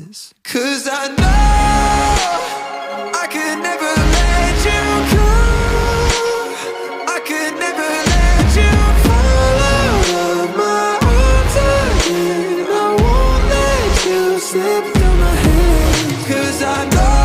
is. 'Cause I know I could never let you go. I could never let you fall out of my arms again. I won't let you slip through my hands. 'Cause I know